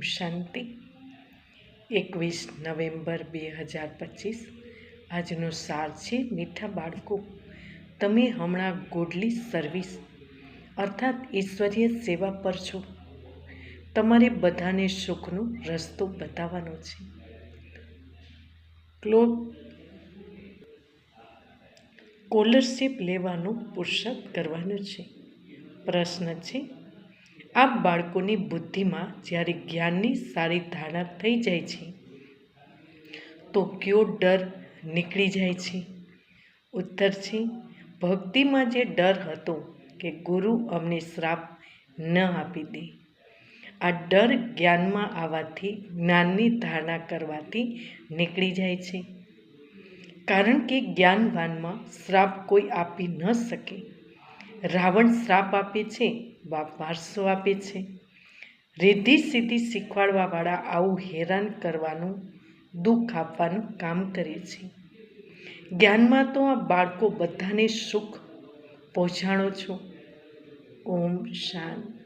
શાંતિ. 21 November 2025. આજનો સાર છે, મીઠા બાળકો, તમે હમણાં ગોડલી સર્વિસ અર્થાત ઈશ્વરીય સેવા પર છો. તમારે બધાને સુખનો રસ્તો બતાવવાનો છે. સ્કોલરશીપ લેવાનો પુરુષાર્થ કરવાનો છે. પ્રશ્ન છે, આ બાળકોની બુદ્ધિમાં જ્યારે જ્ઞાનની સારી ધારણા થઈ જાય છે તો કયો ડર નીકળી જાય છે? ઉત્તર છે, ભક્તિમાં જે ડર હતો કે ગુરુ અમને શ્રાપ ન આપી દે, આ ડર જ્ઞાનમાં આવવાથી, જ્ઞાનની ધારણા કરવાથી નીકળી જાય છે. કારણ કે જ્ઞાનવાનમાં શ્રાપ કોઈ આપી ન શકે. રાવણ શ્રાપ આપે છે, બાપ વારસો આપે છે. રીધી સીધી શીખવાડવાવાળા આવું હેરાન કરવાનું, દુઃખ આપવાનું કામ કરે છે. જ્ઞાનમાં તો આ બાળકો બધાને સુખ પહોંચાડો છો. ઓમ શાંતિ.